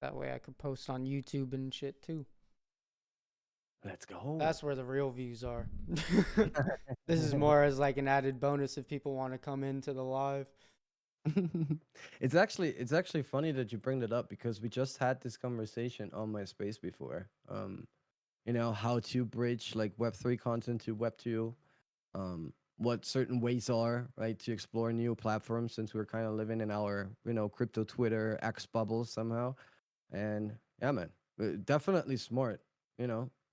That way I could post on YouTube and shit too. Let's go. That's where the real views are. This is more as like an added bonus if people want to come into the live. It's actually funny that you bring that up because we just had this conversation on my space before. How to bridge like Web3 content to Web2. What certain ways are, right, to explore new platforms since we're kind of living in our, crypto Twitter X bubble somehow. And yeah, man, definitely smart,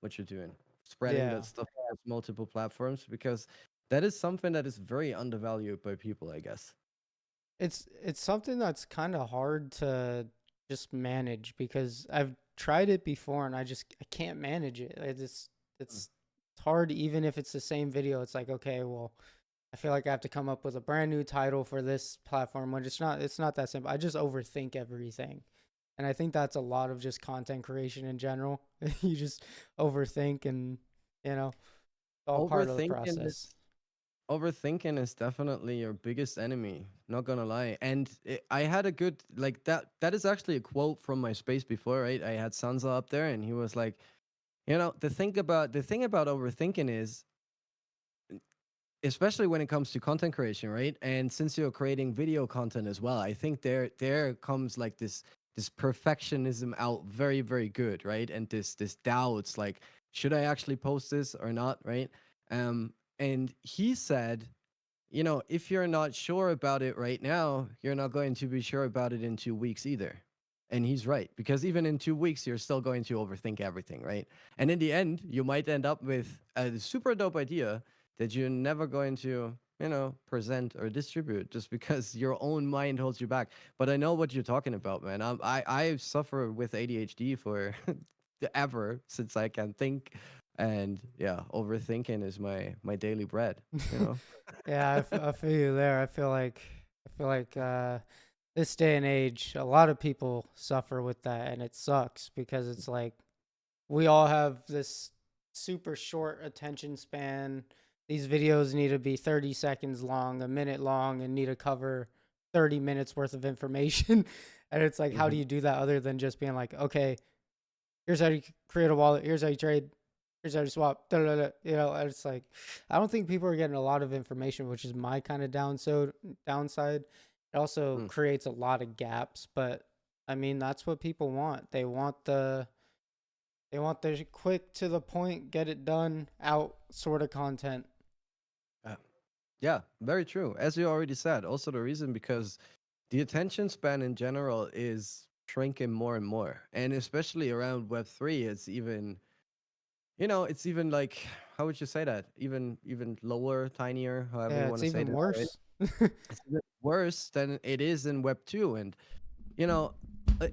what you're doing, spreading Yeah. that stuff across multiple platforms because that is something that is very undervalued by people, I guess. It's something that's kind of hard to just manage because I've tried it before and I can't manage it. It's hard even if it's the same video. It's like, okay, well, I feel like I have to come up with a brand new title for this platform when it's not that simple. I just overthink everything. And I think that's a lot of just content creation in general. You just overthink and, you know, it's all part of the Overthinking process. is Overthinking is definitely your biggest enemy, not gonna lie. And I had a good like that is actually a quote from my space before, right? I had Sansa up there and he was like, the thing about overthinking is, especially when it comes to content creation, right? And since you're creating video content as well, I think there comes like this perfectionism out very, very good, right? And this doubts like, should I actually post this or not, right? And he said, if you're not sure about it right now, you're not going to be sure about it in 2 weeks either. And he's right, because even in 2 weeks, you're still going to overthink everything, right? And in the end, you might end up with a super dope idea that you're never going to, present or distribute just because your own mind holds you back. But I know what you're talking about, man. I suffer with ADHD for ever since I can think. And yeah, overthinking is my daily bread, you know? Yeah, I feel you there. I feel like this day and age, a lot of people suffer with that, and it sucks because it's like we all have this super short attention span. These videos need to be 30 seconds long, a minute long, and need to cover 30 minutes worth of information. And it's like, how do Mhm. you do that other than just being like, okay, here's how you create a wallet, here's how you trade, here's how you swap, da, da, da. And it's like, I don't think people are getting a lot of information, which is my kind of downside. It also Mm. creates a lot of gaps, but I mean, that's what people want. They want the quick to the point, get it done, out sort of content. Uh, Yeah, very true. As you already said, also the reason because the attention span in general is shrinking more and more. And especially around Web3, it's even like, how would you say that? Even lower, tinier, however you Yeah, want it's to say even that, right? worse. It's even worse than it is in Web2. And, you know,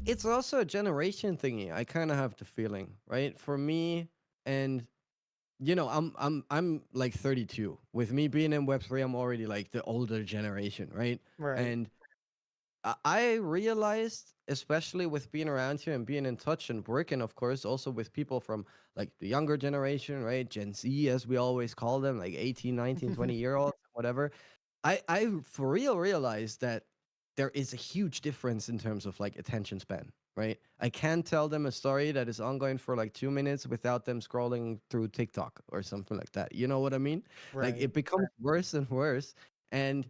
it's also a generation thingy. I kind of have the feeling, right? For me, and I'm like 32. With me being in Web3, I'm already like the older generation, right? Right. And I realized, especially with being around here and being in touch and working, of course, also with people from like the younger generation, right? Gen Z, as we always call them, like 18, 19, 20-year-olds, whatever. I for real realized that there is a huge difference in terms of like attention span, right? I can't tell them a story that is ongoing for like 2 minutes without them scrolling through TikTok or something like that. You know what I mean? Like Right. it becomes worse and worse. And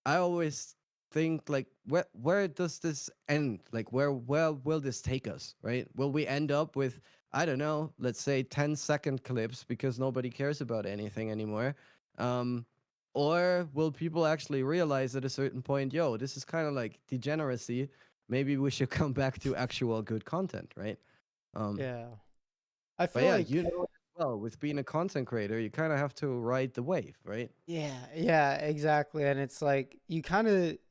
I always think like where does this end? Like where will this take us, right? Will we end up with, I don't know, let's say 10-second clips because nobody cares about anything anymore? Um or will people actually realize at a certain point, yo, this is kind of like degeneracy. Maybe we should come back to actual good content, right? Um, Yeah. I but feel yeah, like it as well, with being a content creator, you kind of have to ride the wave, right? yeah, exactly. And it's like you get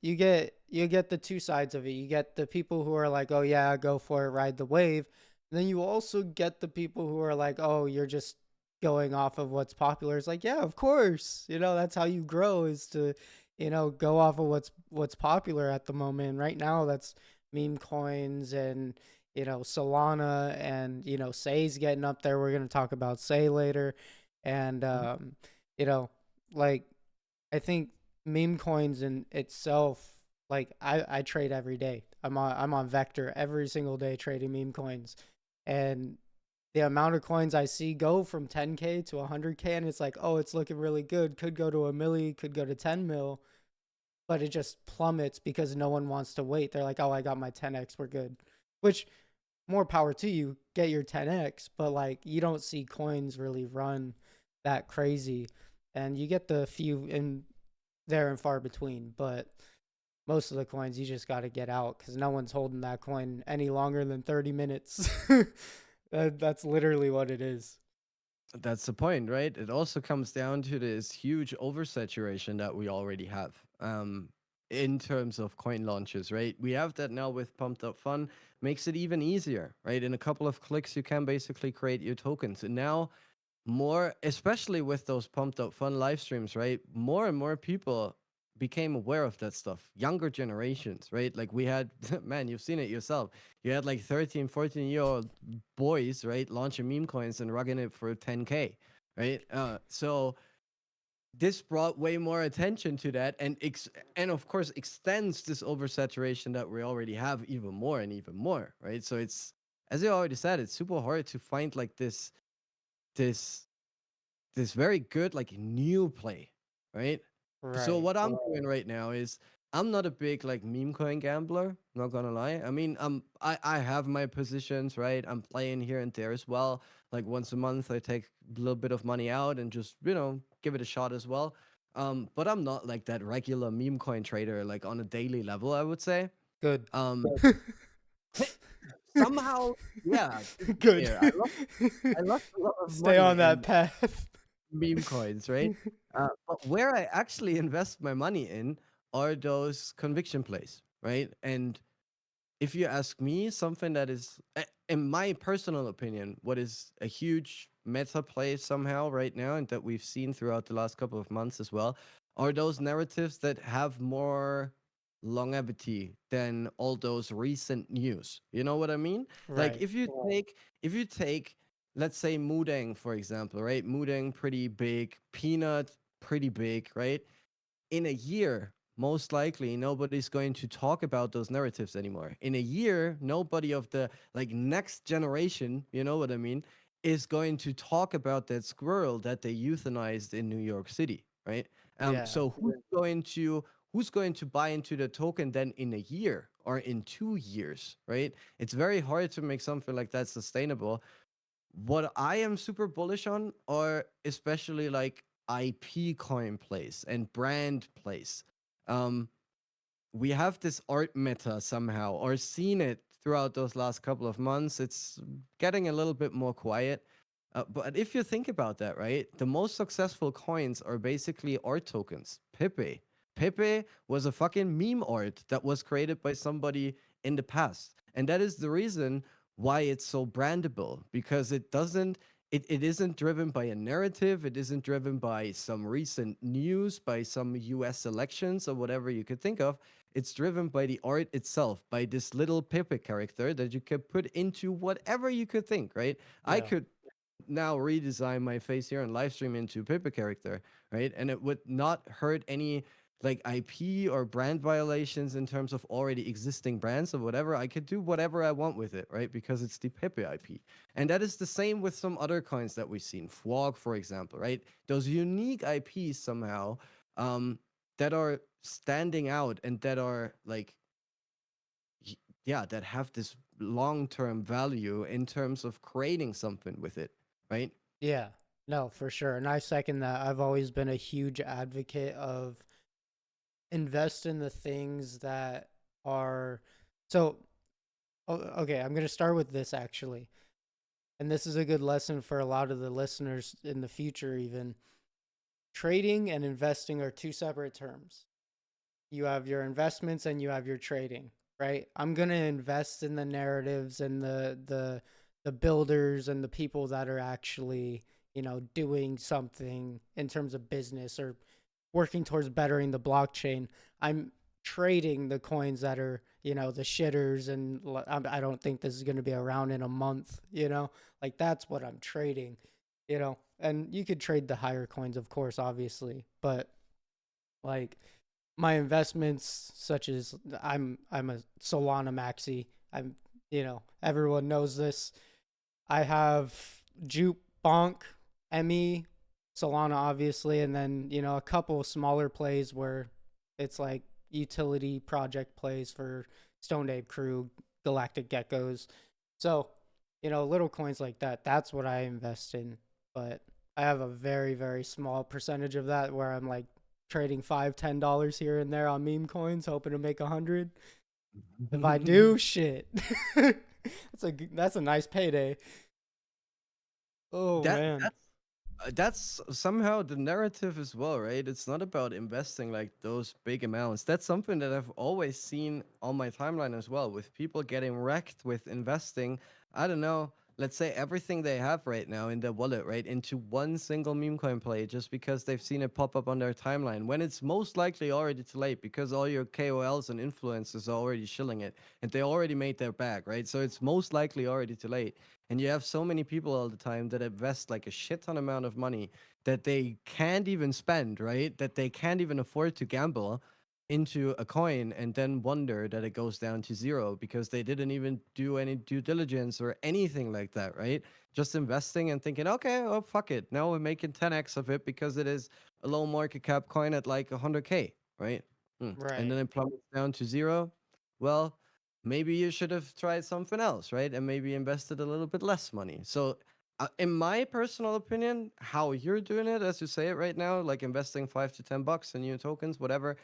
the two sides of it. You get the people who are like, "Oh yeah, go for it, ride the wave." And then you also get the people who are like, "Oh, you're just going off of what's popular." It's like, "Yeah, of course. That's how you grow is to, go off of what's popular at the moment. Right now that's meme coins and, Solana and, Say's getting up there. We're going to talk about Say later. And Mhm. you know, like I think meme coins in itself, like I trade every day. I'm on Vector every single day trading meme coins, and the amount of coins I see go from 10K to 100K, and it's like, oh, it's looking really good. Could go to a milli, could go to 10 mil, but it just plummets because no one wants to wait. They're like, oh, I got my 10x, we're good. Which, more power to you, get your 10x, but like you don't see coins really run that crazy, and you get the few in there and far between, but most of the coins you just got to get out because no one's holding that coin any longer than 30 minutes. That's literally what it is. That's the point, right? It also comes down to this huge oversaturation that we already have in terms of coin launches, right? We have that now with Pumped Up Fun, makes it even easier, right? In a couple of clicks, you can basically create your tokens. And now, more, especially with those Pumped Up Fun live streams, right? More and more people became aware of that stuff. Younger generations, right? Like we had, man, you've seen it yourself. You had like 13, 14-year-old boys, right, launching meme coins and rugging it for 10K, right? So this brought way more attention to that, and of course extends this oversaturation that we already have even more and even more, right? So it's, as you already said, it's super hard to find like this this very good like new play, right? So Right. what I'm doing right now is I'm not a big like meme coin gambler, not gonna lie. I mean, I have my positions, right? I'm playing here and there as well. Like once a month I take a little bit of money out and just, give it a shot as well. But I'm not like that regular meme coin trader like on a daily level, I would say. Good. Um somehow, yeah, to be Good. fair, I lost a lot of Stay money on that in path. meme coins, right? But where I actually invest my money in are those conviction plays, right? And if you ask me, something that is, in my personal opinion, what is a huge meta play somehow right now, and that we've seen throughout the last couple of months as well, are those narratives that have more longevity than all those recent news. You know what I mean? Like Right. if you take, let's say Mudang, for example, right? Mudang pretty big, Peanut pretty big, right? In a year, most likely nobody's going to talk about those narratives anymore. In a year, nobody of the like next generation, you know what I mean, is going to talk about that squirrel that they euthanized in New York City, right? Yeah. So who's going to buy into the token then in a year or in 2 years, right? It's very hard to make something like that sustainable. What I am super bullish on are especially like IP coin plays and brand plays. Um, we have this art meta somehow, or seen it throughout those last couple of months. It's getting a little bit more quiet. But if you think about that, right, the most successful coins are basically art tokens. Pepe. Pepe was a fucking meme art that was created by somebody in the past. And that is the reason why it's so brandable, because it isn't driven by a narrative. It isn't driven by some recent news, by some US elections or whatever you could think of. It's driven by the art itself, by this little Pepe character that you could put into whatever you could think, right? I Yeah. could now redesign my face here and live stream into Pepe character, right? And it would not hurt any like IP or brand violations in terms of already existing brands or whatever. I could do whatever I want with it, right? Because it's the Pepe IP. And that is the same with some other coins that we've seen. Fwog, for example, right? Those unique IPs somehow that are standing out and that are like, yeah, that have this long-term value in terms of creating something with it, right? Yeah. No, for sure. And I second that. I've always been a huge advocate of invest in the things that are so okay, I'm going to start with this actually. And this is a good lesson for a lot of the listeners in the future even. Trading and investing are two separate terms. You have your investments and you have your trading, right? I'm going to invest in the narratives and the builders and the people that are actually, doing something in terms of business or working towards bettering the blockchain. I'm trading the coins that are, the shitters, and I don't think this is going to be around in a month, like that's what I'm trading, and you could trade the higher coins, of course, obviously, but like my investments, such as I'm a Solana maxi. I'm, everyone knows this. I have Jupe, Bonk, Me, Solana, obviously, and then a couple of smaller plays where it's like utility project plays for Stoned Ape Crew, Galactic Geckos. So, little coins like that. That's what I invest in. But I have a very, very small percentage of that where I'm like trading $5, $10 here and there on meme coins, hoping to make 100. If I do, shit, that's a nice payday. Oh that man. that's somehow the narrative as well, right? It's not about investing like those big amounts. That's something that I've always seen on my timeline as well, with people getting wrecked with investing. I don't know, let's say everything they have right now in their wallet, right, into one single meme coin play just because they've seen it pop up on their timeline when it's most likely already too late because all your KOLs and influencers are already shilling it and they already made their bag, right? So it's most likely already too late. And you have so many people all the time that invest like a shit ton amount of money that they can't even spend, right? That they can't even afford to gamble into a coin and then wonder that it goes down to zero because they didn't even do any due diligence or anything like that, right? Just investing and thinking, okay, oh fuck it. Now we're making 10x of it because it is a low market cap coin at like 100K, right? And Right. then it plummets down to zero. Well, maybe you should have tried something else, right? And maybe invested a little bit less money. So, in my personal opinion, how you're doing it, as you say it right now, like investing $5 to $10 in new tokens, whatever,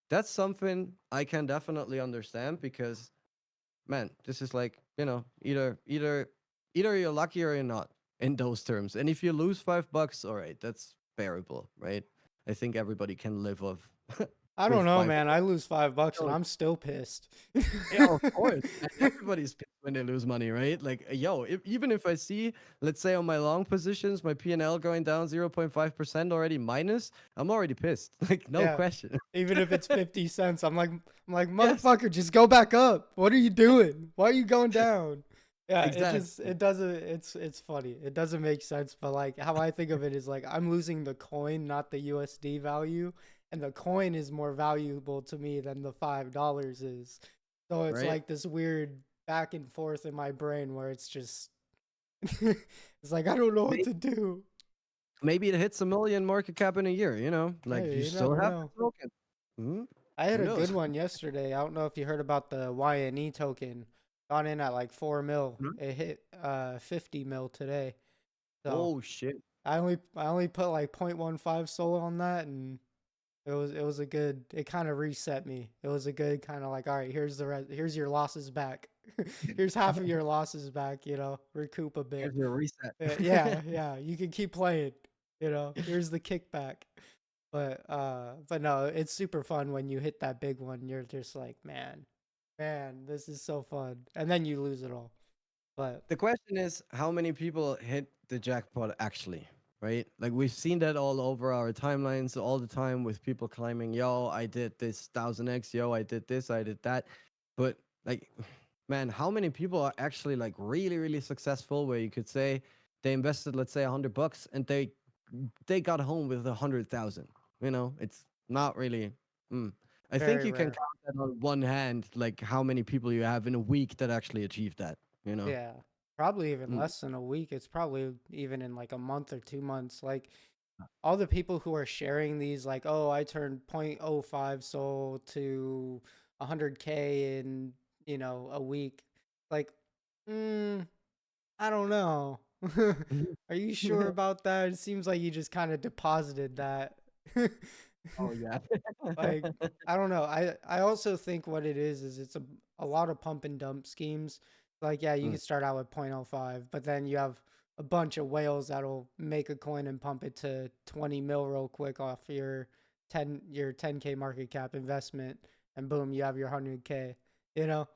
that's something I can definitely understand because, man, this is like, either you're lucky or you're not in those terms. And if you lose $5, all right, that's bearable, right? I think everybody can live off I with don't know, five. man. I lose $5 and I'm still pissed. Yeah, of course. And everybody's pissed when they lose money, right? Like, yo, even if I see, let's say on my long positions, my P&L going down 0.5% already minus, I'm already pissed. Like, no Yeah. question. Even if it's 50 cents, I'm like, Yes, motherfucker, just go back up. What are you doing? Why are you going down? Yeah, exactly. it doesn't, it's funny. It doesn't make sense, but like how I think of it is like I'm losing the coin, not the USD value, and the coin is more valuable to me than the $5 is. So it's Right? like this weird back and forth in my brain where it's just it's like I don't know what Maybe, to do. maybe it hits a million market cap in a year, like you Hey, you still never have the know. token. Hmm. I had Who a good knows? one yesterday. I don't know if you heard about the YNE token. Gone in at like 4 mil. Mhm. It hit 50 mil today. So Oh, shit. I only put like 0.15 SOL on that, and it was a good, it kind of reset me. It was a good kind of like, all right, here's your losses back. Here's half of your losses back, recoup a bit. Here's your reset. Yeah, yeah, you can keep playing, here's the kickback. But no, it's super fun when you hit that big one. You're just like, man, this is so fun. And then you lose it all. But The question is, how many people hit the jackpot actually, right? Like we've seen that all over our timelines all the time with people claiming, "Yo, I did this 1000x. Yo, I did this. I did that." But like, man, how many people are actually like really, really successful? Where you could say they invested, let's say, $100, and they got home with 100,000. It's not really. Mm. I think very you can rare. count that on one hand, like how many people you have in a week that actually achieve that. You know. Yeah. Probably even Mm. less than a week. It's probably even in like a month or 2 months. Like all the people who are sharing these, like, oh, I turned 0.05 soul to 100K in, a week. Like, mm, I don't know. Are you sure about that? It seems like you just kind of deposited that. Oh yeah. Like, I don't know. I also think what it is it's a lot of pump and dump schemes. Like, yeah, you Mm. can start out with 0.05, but then you have a bunch of whales that'll make a coin and pump it to 20 mil real quick off your 10K market cap investment, and boom, you have your 100K. You know,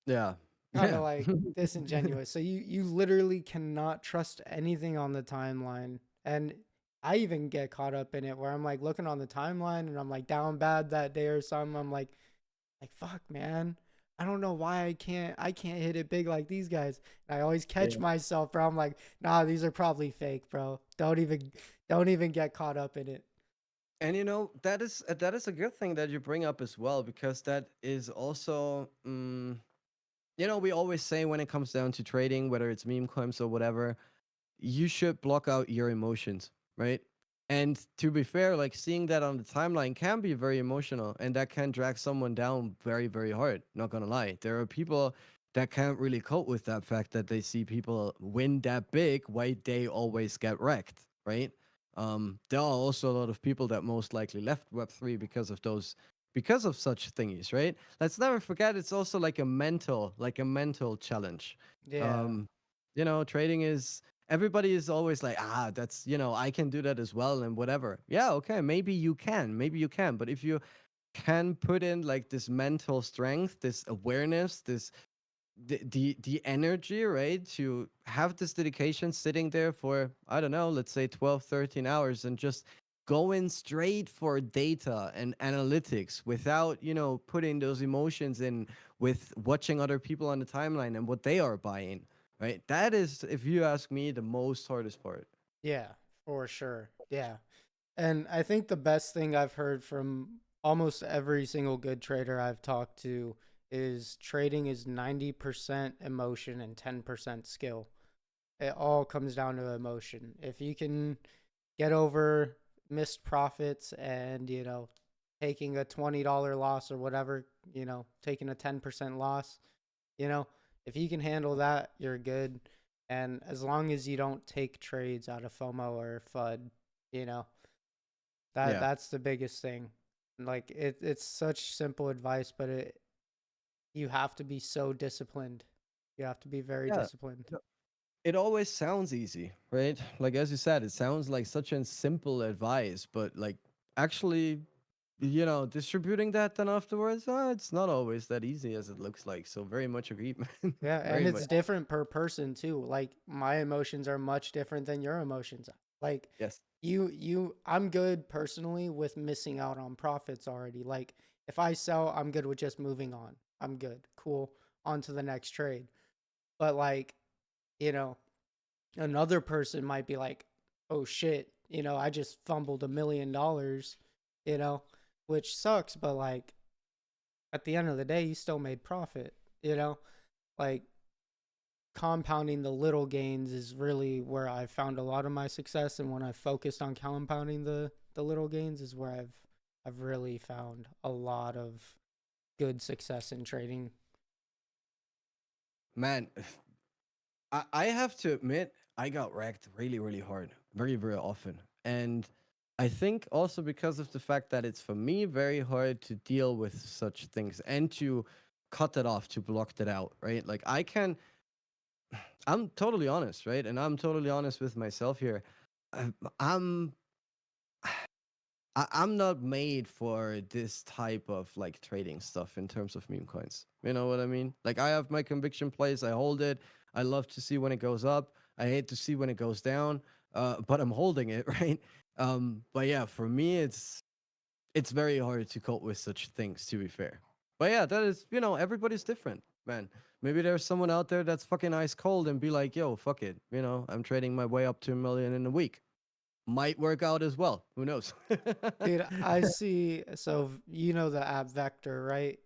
Yeah. kind of Yeah. like disingenuous. So you literally cannot trust anything on the timeline. And I even get caught up in it where I'm like looking on the timeline and I'm like down bad that day or something. I'm like fuck, man. I don't know why I can't hit it big like these guys. And I always catch Yeah. myself, bro. I'm like, nah, these are probably fake, bro. Don't even get caught up in it. And that is a good thing that you bring up as well, because that is also we always say when it comes down to trading, whether it's meme coins or whatever, you should block out your emotions, right? And to be fair, like seeing that on the timeline can be very emotional, and that can drag someone down very, very hard. Not gonna lie. There are people that can't really cope with that fact that they see people win that big, why they always get wrecked, right? There are also a lot of people that most likely left Web3 because of such thingies, right? Let's never forget it's also like a mental challenge. Yeah. Um, trading is everybody is always like, that's, I can do that as well and whatever. Yeah, okay, maybe you can. But if you can put in like this mental strength, this awareness, the energy, right, to have this dedication sitting there for, I don't know, let's say 12, 13 hours, and just going straight for data and analytics without, putting those emotions in with watching other people on the timeline and what they are buying, right? That is, if you ask me, the most hardest part. Yeah, for sure. Yeah. And I think the best thing I've heard from almost every single good trader I've talked to is trading is 90% emotion and 10% skill. It all comes down to emotion. If you can get over missed profits and, taking a $20 loss or whatever, taking a 10% loss, you know, if you can handle that, you're good. And as long as you don't take trades out of FOMO or FUD, you know, Yeah. that's the biggest thing. Like it's such simple advice, but you have to be so disciplined. You have to be very Yeah. disciplined. It always sounds easy, right? Like as you said, it sounds like such a simple advice, but like actually, distributing that then afterwards, it's not always that easy as it looks like. So very much agreed, man. Yeah, and Very it's much. different per person too. Like my emotions are much different than your emotions. Like Yes. I'm good personally with missing out on profits already. Like if I sell, I'm good with just moving on. I'm good. Cool. On to the next trade. But like, you know, another person might be like, "Oh shit, I just fumbled $1 million," you know, which sucks, but like at the end of the day, you still made profit, you know? Like compounding the little gains is really where I've found a lot of my success, and when I focused on compounding the little gains is where I've really found a lot of good success in trading. Man, I have to admit, I got wrecked really, really hard, very, very often. And I think also because of the fact that it's for me very hard to deal with such things and to cut it off, to block that out, right? Like I'm totally honest, right? And I'm totally honest with myself here. I- I'm I'm not made for this type of like trading stuff in terms of meme coins. You know what I mean? Like I have my conviction plays, I hold it. I love to see when it goes up. I hate to see when it goes down. But I'm holding it, right? But yeah, for me it's very hard to cope with such things, to be fair. But yeah, that is, everybody's different, man. Maybe there's someone out there that's fucking ice cold and be like, yo, fuck it. I'm trading my way up to 1 million in a week. Might work out as well. Who knows? Dude, I see. So you know the app Vector, right?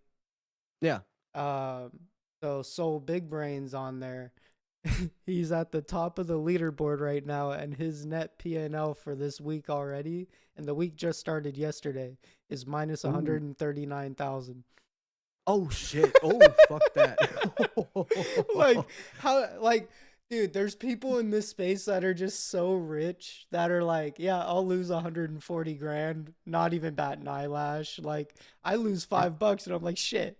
Yeah. So Soul Big Brain's on there. He's at the top of the leaderboard right now, and his net PNL for this week already, and the week just started yesterday, is minus Ooh. 139,000. Oh shit. Oh fuck that. Like how like dude, there's people in this space that are just so rich that are like, yeah, I'll lose 140 grand, not even bat an eyelash. Like I lose $5 and I'm like, shit.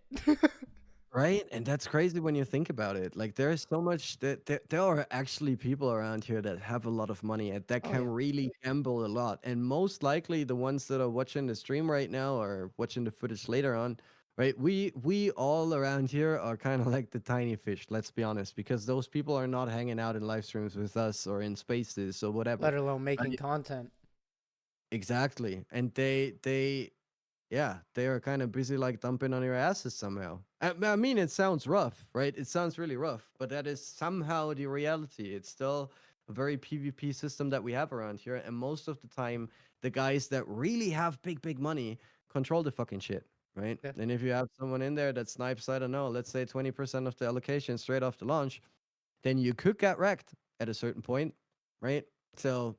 Right? And that's crazy when you think about it. Like there is so much that there are actually people around here that have a lot of money and that Oh can yeah. really gamble a lot. And most likely the ones that are watching the stream right now or watching the footage later on, right? We all around here are kind of like the tiny fish, let's be honest, because those people are not hanging out in live streams with us or in spaces or whatever. Let alone making Right? content. Exactly. And they yeah, they are kind of busy like dumping on your asses somehow. I mean, it sounds rough, right? It sounds really rough, but that is somehow the reality. It's still a very PvP system that we have around here. And most of the time, the guys that really have big money control the fucking shit, right? Yeah. And if you have someone in there that snipes, I don't know, let's say 20% of the allocation straight off the launch, then you could get wrecked at a certain point, right? So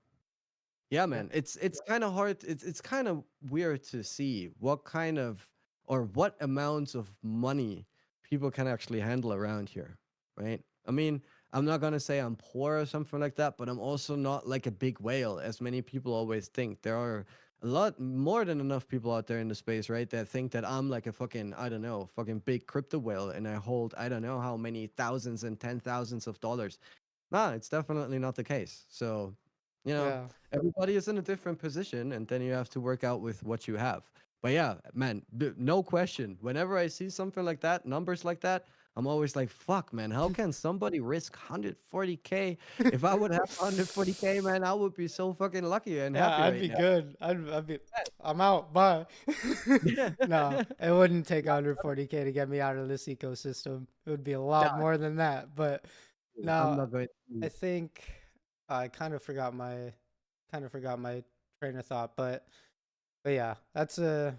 yeah, Yeah. man, it's kind of hard. It's kind of weird to see what kind of or what amounts of money people can actually handle around here, right? I mean, I'm not gonna say I'm poor or something like that, but I'm also not like a big whale, as many people always think. There are a lot more than enough people out there in the space, right, that think that I'm like a fucking, I don't know, fucking big crypto whale, and I hold I don't know how many thousands and ten thousands of dollars. Nah, it's definitely not the case. So, you know, Yeah. everybody is in a different position, and then you have to work out with what you have. But yeah, man, no question. Whenever I see something like that, numbers like that, I'm always like, fuck, man, how can somebody risk 140K? If I would have 140K, man, I would be so fucking lucky and Yeah, happy I'd right be now. good. I'd be. I'm out. Bye. No, it wouldn't take 140K to get me out of this ecosystem. It would be a lot Nah, more than that. But I'm now not going I to. think I kind of forgot my train of thought. But yeah, that's a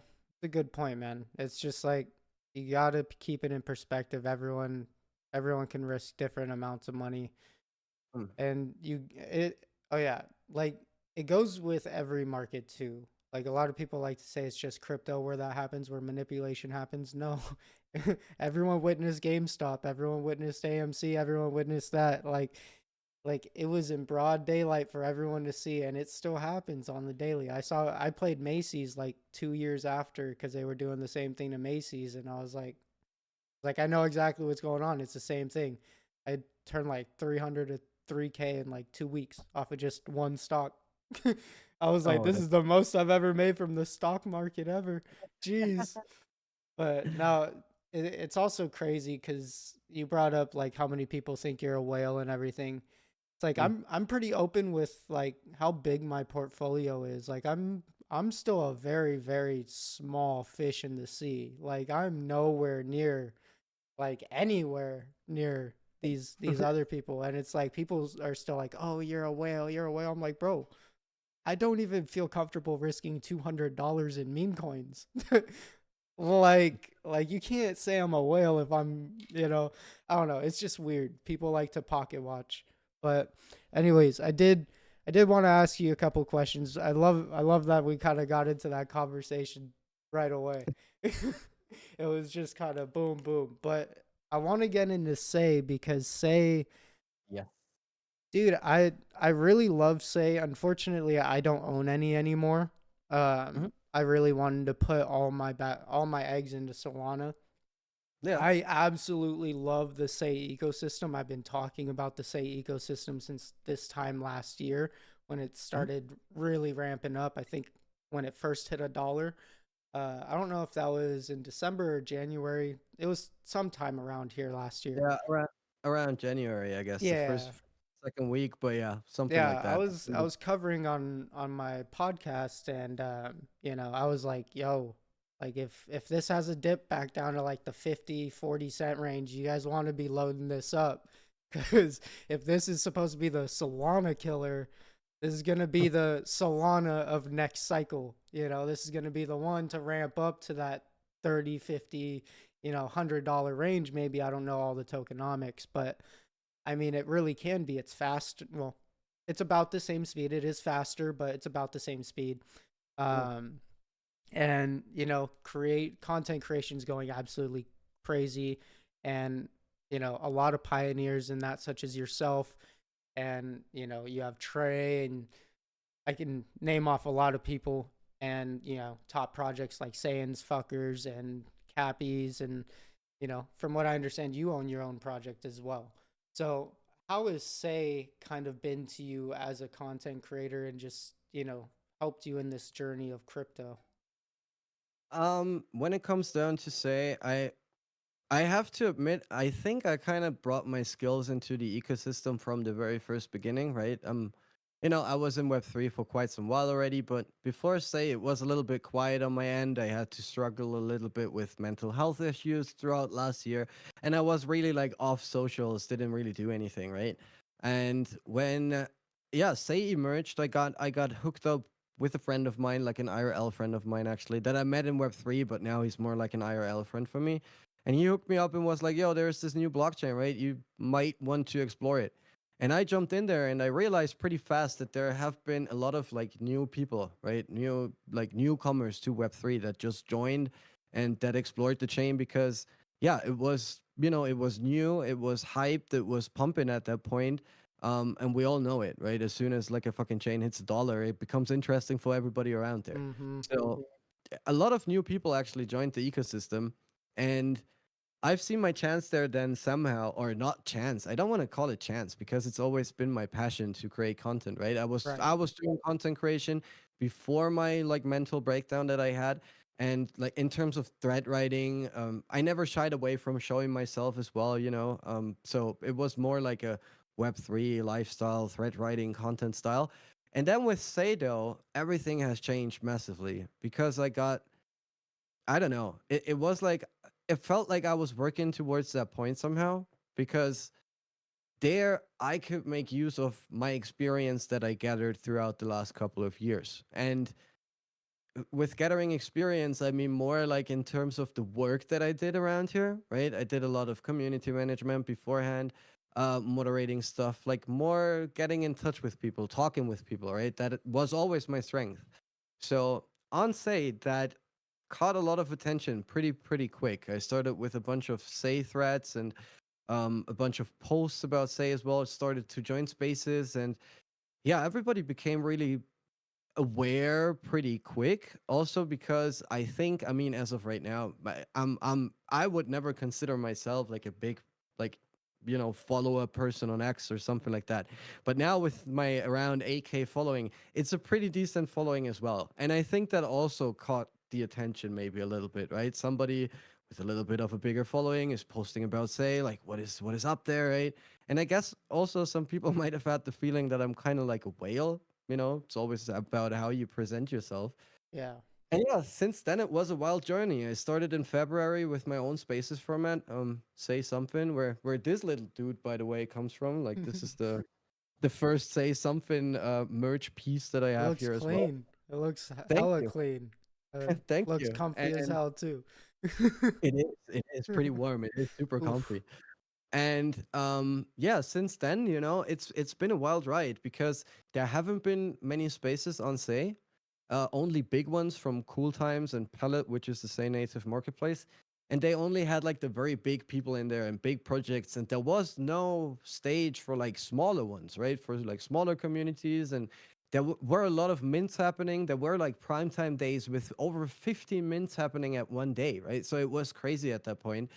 good point, man. It's just like you gotta keep it in perspective. Everyone can risk different amounts of money, Mm. and oh yeah, like it goes with every market too. Like a lot of people like to say it's just crypto where that happens, where manipulation happens. No, everyone witnessed GameStop, everyone witnessed AMC, everyone witnessed that. Like it was in broad daylight for everyone to see, and it still happens on the daily. I played Macy's like 2 years after because they were doing the same thing to Macy's, and I was like I know exactly what's going on. It's the same thing. I turned like 300 to 3K in like 2 weeks off of just one stock. I was like, Oh, this is the most I've ever made from the stock market ever. Jeez. But now it's also crazy because you brought up like how many people think you're a whale and everything. It's like mm. I'm pretty open with like how big my portfolio is. Like I'm still a very small fish in the sea. Like I'm nowhere near like anywhere near these other people, and it's like people are still like, "Oh, you're a whale, you're a whale." I'm like, "Bro, I don't even feel comfortable risking $200 in meme coins." Like you can't say I'm a whale if I don't know. It's just weird. People like to pocket watch. But anyways, I did want to ask you a couple questions. I love that we kind of got into that conversation right away. It was just kind of boom boom. But I want to get into Say because Say, Yeah. dude, I really love Say. Unfortunately, I don't own any anymore. Mhm. I really wanted to put all my eggs into Solana. Yeah. I absolutely love the Say ecosystem. I've been talking about the Say ecosystem since this time last year when it Mhm. started really ramping up. I think when it first hit $1. I don't know if that was in December or January. It was sometime around here last year. Yeah, around January, I guess, the Yeah. first second week, but yeah, something like Yeah, I that. was I was covering on my podcast, and I was like, yo, like if this has a dip back down to like the 50-40 cent range, you guys want to be loading this up, because if this is supposed to be the Solana killer, this is going to be the Solana of next cycle. This is going to be the one to ramp up to that 30, 50, $100 range. Maybe, I don't know all the tokenomics, but I mean, it really can be. It's fast. Well, it's about the same speed. It is faster, but it's about the same speed. Mm. Um, and create content creation is going absolutely crazy, and a lot of pioneers in that, such as yourself, and you have Trey, and I can name off a lot of people, and top projects like Saiyans, Fuckers, and Cappies, and from what I understand, you own your own project as well. So how has Say kind of been to you as a content creator, and just helped you in this journey of crypto? When it comes down to say, I have to admit, I think I kind of brought my skills into the ecosystem from the very first beginning, right? I was in Web3 for quite some while already, but before say it was a little bit quiet on my end. I had to struggle a little bit with mental health issues throughout last year, and I was really like off socials, didn't really do anything, right? And when yeah, Say emerged. I got hooked up with a friend of mine, like an IRL friend of mine actually, that I met in Web3, but now he's more like an IRL friend for me. And he hooked me up and was like, "Yo, there's this new blockchain, right? You might want to explore it." And I jumped in there and I realized pretty fast that there have been a lot of like new people, right? New like newcomers to Web3 that just joined and that explored the chain because yeah, it was, it was new, it was hyped, it was pumping at that point. And we all know it, right? As soon as like a fucking chain hits a dollar, it becomes interesting for everybody around there. Mm-hmm. So a lot of new people actually joined the ecosystem, and I've seen my chance there then somehow, or not chance. I don't want to call it chance because it's always been my passion to create content, right? I was Right. I was doing content creation before my like mental breakdown that I had. And like in terms of thread writing, I never shied away from showing myself as well. So it was more like a Web3 lifestyle, thread writing content style. And then with Sado, everything has changed massively because I don't know. It was like it felt like I was working towards that point somehow because there I could make use of my experience that I gathered throughout the last couple of years. And with gathering experience, I mean more like in terms of the work that I did around here, right? I did a lot of community management beforehand, moderating stuff, like more getting in touch with people, talking with people, right? That was always my strength. So on Say, that caught a lot of attention pretty quick. I started with a bunch of Say threads and a bunch of posts about Say as well. It started to join spaces, and yeah, everybody became really aware pretty quick. Also because I think, I mean, as of right now, I would never consider myself like a big like follow up person on X or something like that. But now with my around 8K following, it's a pretty decent following as well. And I think that also caught the attention maybe a little bit, right? Somebody with a little bit of a bigger following is posting about Say like what is up there, right? And I guess also some people might have had the feeling that I'm kind of like a whale. It's always about how you present yourself. Yeah. And yeah, since then it was a wild journey. I started in February with my own spaces format. Say something where this little dude, by the way, comes from. Like this is the first Say Something merch piece that I It have looks here as well. clean. It looks Thank hella you. clean. Thank Looks you. comfy as And hell too. it is pretty warm. It is super Oof. comfy. And yeah, since then, it's been a wild ride because there haven't been many spaces on Say. Only big ones from Cool Times and Pellet, which is the Say Native marketplace. And they only had like the very big people in there and big projects, and there was no stage for like smaller ones, right? For like smaller communities, and there were a lot of mints happening. There were like primetime days with over 50 mints happening at one day, right? So it was crazy at that point.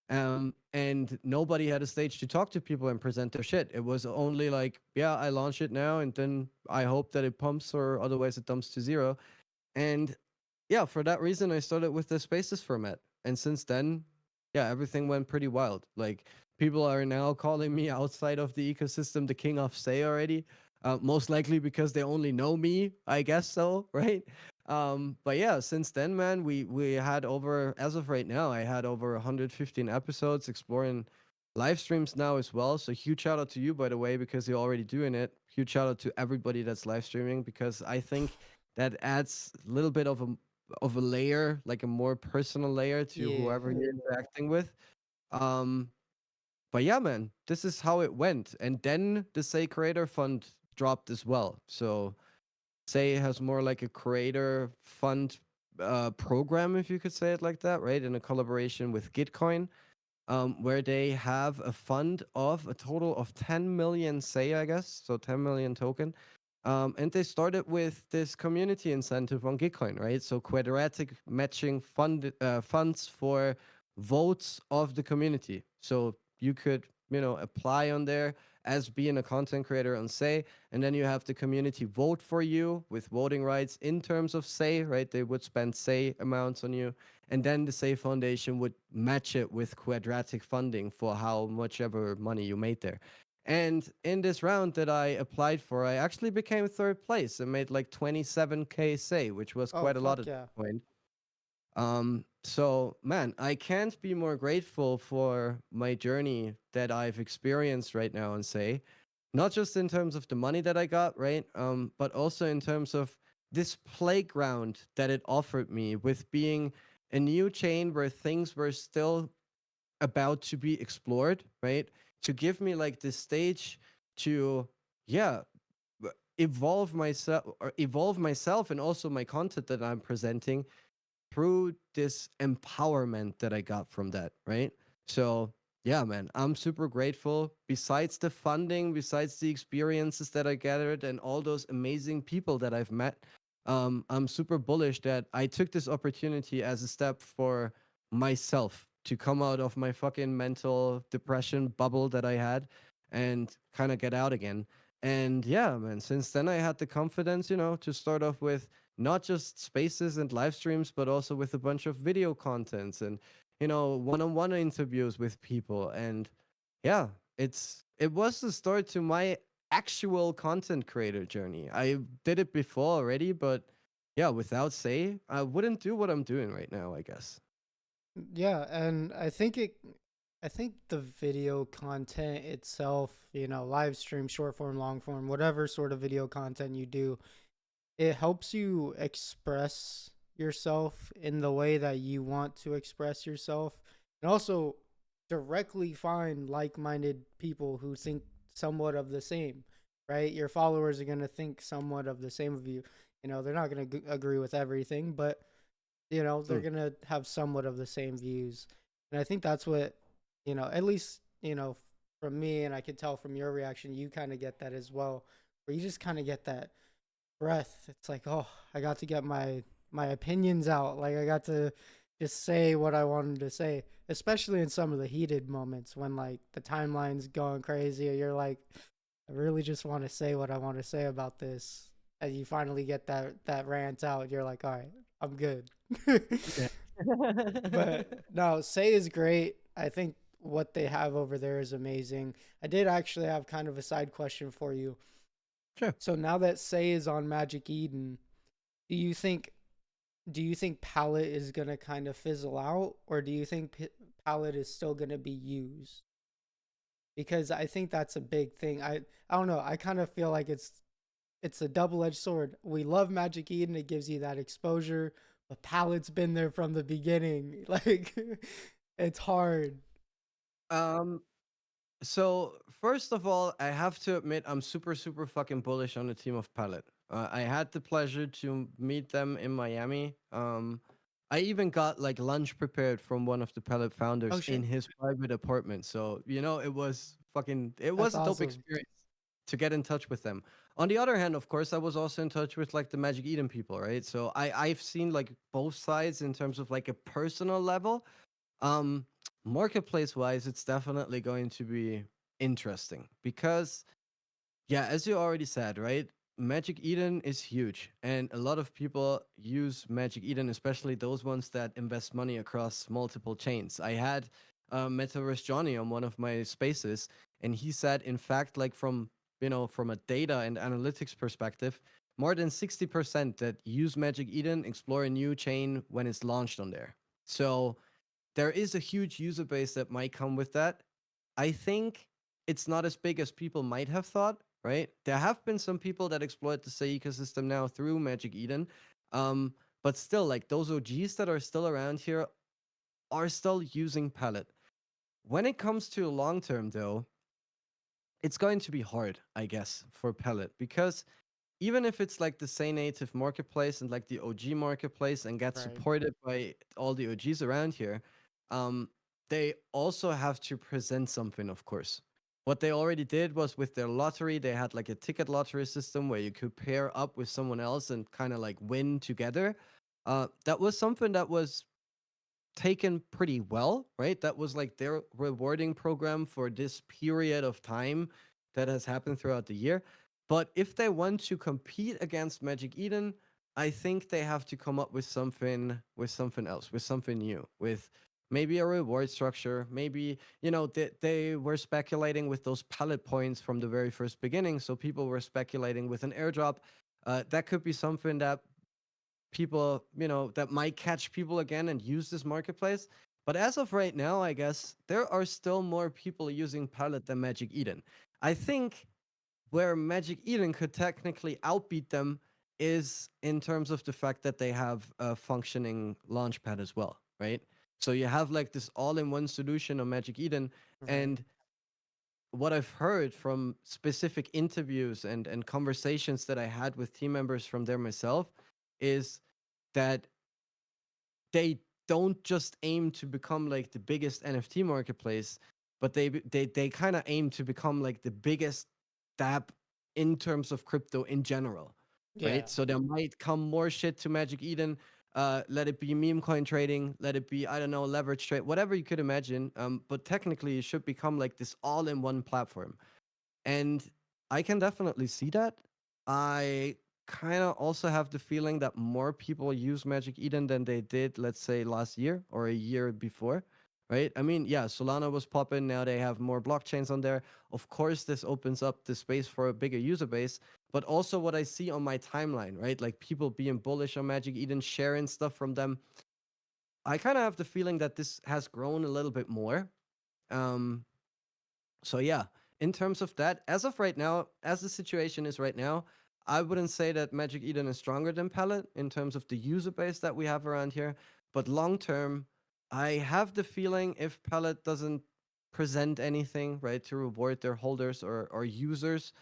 And nobody had a stage to talk to people and present their shit. It was only like, yeah, I launch it now, and then I hope that it pumps, or otherwise it dumps to zero. And yeah, for that reason, I started with the Spaces format, and since then, yeah, everything went pretty wild. Like people are now calling me outside of the ecosystem the king of Say already. Most likely because they only know me, I guess so, right? But yeah, since then, man, we had over, as of right now, I had over 115 episodes exploring live streams now as well. So huge shout out to you, by the way, because you're already doing it. Huge shout out to everybody that's live streaming because I think that adds a little bit of a layer, like a more personal layer to Yeah. whoever you're interacting with. Um, but yeah, man, this is how it went. And then the Say Creator Fund dropped as well. So Say has more like a creator fund program, if you could say it like that, right? In a collaboration with Gitcoin, where they have a fund of a total of 10 million Say, I guess, so 10 million token. And they started with this community incentive on Gitcoin, right? So quadratic matching funds for votes of the community. So you could, apply on there as being a content creator on Say, and then you have the community vote for you with voting rights in terms of Say, right? They would spend Say amounts on you, and then the Say Foundation would match it with quadratic funding for how much ever money you made there. And in this round that I applied for, I actually became third place and made like 27K Say, which was Oh, quite a lot fuck at yeah. that point. So man, I can't be more grateful for my journey that I've experienced right now and Say. Not just in terms of the money that I got, right? But also in terms of this playground that it offered me with being a new chain where things were still about to be explored, right? To give me like this stage to, yeah, evolve myself and also my content that I'm presenting through this empowerment that I got from that, right? So, yeah, man, I'm super grateful. Besides the funding, besides the experiences that I gathered and all those amazing people that I've met, I'm super bullish that I took this opportunity as a step for myself to come out of my fucking mental depression bubble that I had and kind of get out again. And yeah, man, since then I had the confidence, to start off with not just spaces and live streams, but also with a bunch of video contents and one-on-one interviews with people. And yeah, it was the start to my actual content creator journey. I did it before already, but yeah, without say, I wouldn't do what I'm doing right now, I guess. Yeah, and I think the video content itself, live stream, short form, long form, whatever sort of video content you do, it helps you express yourself in the way that you want to express yourself, and also directly find like-minded people who think somewhat of the same, right? Your followers are going to think somewhat of the same of you. They're not going to agree with everything, but they're Mm. going to have somewhat of the same views. And I think that's what, at least, from me, and I could tell from your reaction, you kind of get that as well, where you just kind of get that breath. It's like, oh, I got to get my opinions out. Like I got to just say what I wanted to say, especially in some of the heated moments when like the timeline's going crazy, or you're like, I really just want to say what I want to say about this. And you finally get that rant out. You're like, all right, I'm good. Yeah. But no, Say is great. I think what they have over there is amazing. I did actually have kind of a side question for you. Sure. So now that Say is on Magic Eden, do you think Palette is gonna kind of fizzle out, or do you think Palette is still gonna be used? Because I think that's a big thing. I don't know. I kind of feel like it's a double-edged sword. We love Magic Eden; it gives you that exposure, but Palette's been there from the beginning. Like it's hard. Um, So first of all, I have to admit I'm super super fucking bullish on the team of Palette. I had the pleasure to meet them in Miami. I even got like lunch prepared from one of the Palette Oh founders in shit, his private apartment. So it that's was a dope awesome. experience to get in touch with them. On the other hand, of course, I was also in touch with like the Magic Eden people, right? So I've seen like both sides in terms of like a personal level. um, Marketplace wise, it's definitely going to be interesting because, yeah, as you already said, right? Magic Eden is huge, and a lot of people use Magic Eden, especially those ones that invest money across multiple chains. I had Metaverse Johnny on one of my spaces, and he said, in fact, like from a data and analytics perspective, more than 60% that use Magic Eden explore a new chain when it's launched on there. So there is a huge user base that might come with that. I think it's not as big as people might have thought, right? There have been some people that exploit the Say ecosystem now through Magic Eden. Um, but still, like those OGs that are still around here are still using Palette. When it comes to long term, though, it's going to be hard, I guess, for Palette because even if it's like the Say native marketplace and like the OG marketplace and gets Right. supported by all the OGs around here, um, they also have to present something, of course. What they already did was with their lottery, they had like a ticket lottery system where you could pair up with someone else and kind of like win together. That was something that was taken pretty well, right? That was like their rewarding program for this period of time that has happened throughout the year. But if they want to compete against Magic Eden, I think they have to come up with something else, with something new, with maybe a reward structure. Maybe, they were speculating with those pallet points from the very first beginning. So people were speculating with an airdrop. That could be something that people, that might catch people again and use this marketplace. But as of right now, I guess there are still more people using Palette than Magic Eden. I think where Magic Eden could technically outbeat them is in terms of the fact that they have a functioning launchpad as well, right? So you have like this all-in-one solution on Magic Eden, Right. and what I've heard from specific interviews and conversations that I had with team members from there myself is that they don't just aim to become like the biggest NFT marketplace, but they kind of aim to become like the biggest dApp in terms of crypto in general, right? Yeah. So there might come more shit to Magic Eden. Let it be meme coin trading, let it be, I don't know, leverage trade, whatever you could imagine. But technically, it should become like this all-in-one platform. And I can definitely see that. I kind of also have the feeling that more people use Magic Eden than they did, let's say, last year or a year before, right? I mean, yeah, Solana was popping. Now they have more blockchains on there. Of course, this opens up the space for a bigger user base. But also, what I see on my timeline, right? Like people being bullish on Magic Eden, sharing stuff from them. I kind of have the feeling that this has grown a little bit more. Um, so yeah, in terms of that, as of right now, as the situation is right now, I wouldn't say that Magic Eden is stronger than Palette in terms of the user base that we have around here. But long term, I have the feeling if Palette doesn't present anything, right, to reward their holders or users,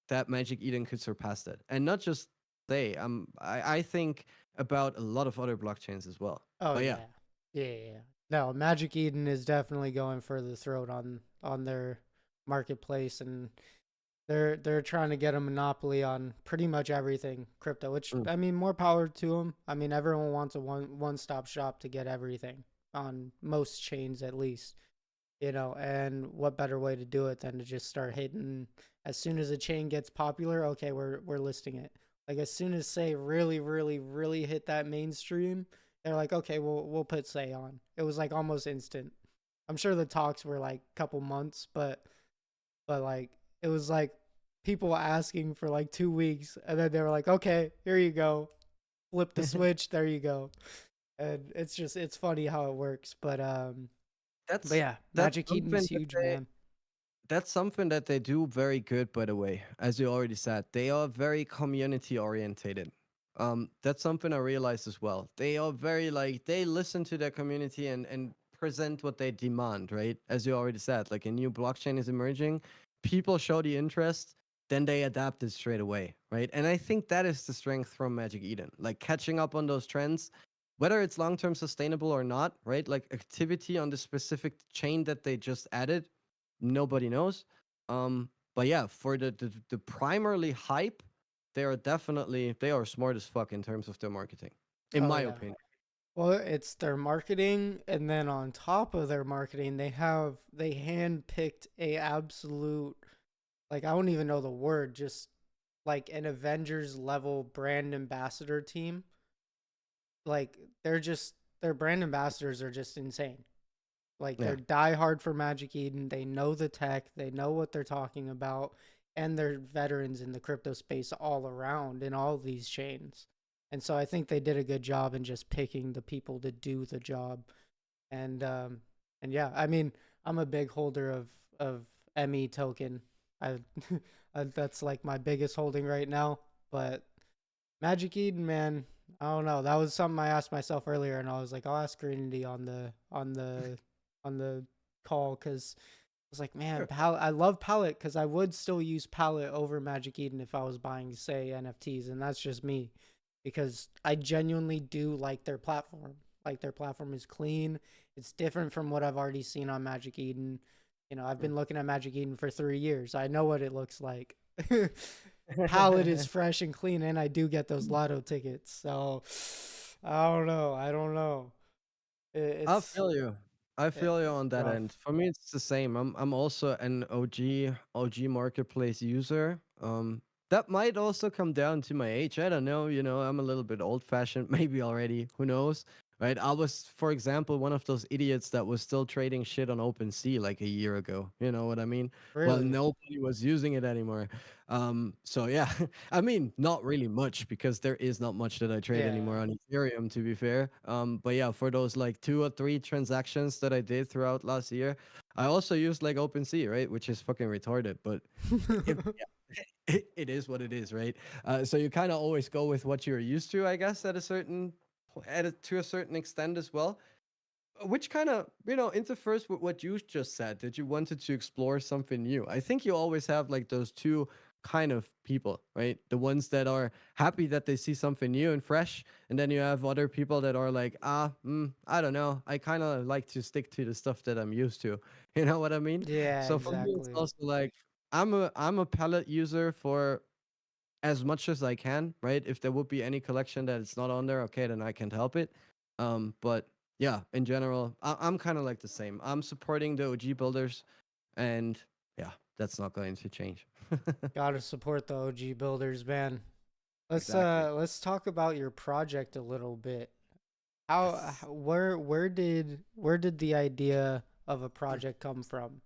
that Magic Eden could surpass that. And not just they. I think about a lot of other blockchains as well. Oh But yeah. yeah. Yeah, yeah, yeah. No, Magic Eden is definitely going for the throat on their marketplace, and they're trying to get a monopoly on pretty much everything crypto, which Mm. I mean, more power to them. I mean, everyone wants a one-stop shop to get everything on most chains at least, and what better way to do it than to just start hitting as soon as a chain gets popular, okay, we're listing it. Like as soon as Say really, really, really hit that mainstream, they're like, okay, we'll put Say on. It was like almost instant. I'm sure the talks were like a couple months, but like it was like people asking for like 2 weeks, and then they were like, okay, here you go, flip the switch, there you go. And it's funny how it works, but that's yeah, that's Magic Eden's something that huge, they man. That's something that they do very good, by the way. As you already said, they are very community orientated. That's something I realized as well. They are very like they listen to their community and present what they demand, right? As you already said, like a new blockchain is emerging, people show the interest, then they adapt it straight away, right? And I think that is the strength from Magic Eden, like catching up on those trends, whether it's long term sustainable or not, right? Like activity on the specific chain that they just added, nobody knows. But yeah, for the primarily hype, they are smart as fuck in terms of their marketing, in Oh my yeah. opinion. Well, it's their marketing, and then on top of their marketing, they handpicked a absolute, like, I don't even know the word, just like an Avengers level brand ambassador team. Like their brand ambassadors are just insane. Like they're Yeah. diehard for Magic Eden. They know the tech. They know what they're talking about, and they're veterans in the crypto space all around in all these chains. And so I think they did a good job in just picking the people to do the job. And and yeah, I mean, I'm a big holder of ME token. I that's like my biggest holding right now. But Magic Eden, man, I don't know. That was something I asked myself earlier, and I was like, I'll ask Greenity on the call, because I was like, man, Palette. I love Palette because I would still use Palette over Magic Eden if I was buying, say, NFTs, and that's just me, because I genuinely do like their platform. Like their platform is clean. It's different from what I've already seen on Magic Eden. I've been looking at Magic Eden for 3 years. I know what it looks like. Palette is fresh and clean, and I do get those lotto tickets. So I don't know. I don't know. I It's feel you. I feel you on that rough. end. For me, it's the same. I'm also an OG marketplace user. That might also come down to my age. I don't know. I'm a little bit old fashioned, maybe already. Who knows? Right? I was, for example, one of those idiots that was still trading shit on OpenSea like a year ago. You know what I mean? Well, Really. nobody was using it anymore. So yeah, I mean, not really much because there is not much that I trade anymore Yeah. on Ethereum, to be fair. But yeah, for those like 2 or 3 transactions that I did throughout last year, I also used like OpenSea, right? Which is fucking retarded. But if it is what it is, right? So you kind of always go with what you're used to, I guess, at a certain to a certain extent as well. Which kind of, interferes with what you just said, that you wanted to explore something new. I think you always have like those two kind of people, right? The ones that are happy that they see something new and fresh, and then you have other people that are like, I don't know, I kind of like to stick to the stuff that I'm used to. You know what I mean? Yeah, So for me, it's exactly. also like I'm a palette user for as much as I can, right? If there would be any collection that it's not on there, okay, then I can't help it. But yeah, in general, I'm kind of like the same. I'm supporting the OG builders, and yeah, that's not going to change. Gotta support the OG builders, man. Exactly. Let's talk about your project a little bit. How Yes. where did the idea of a project come from?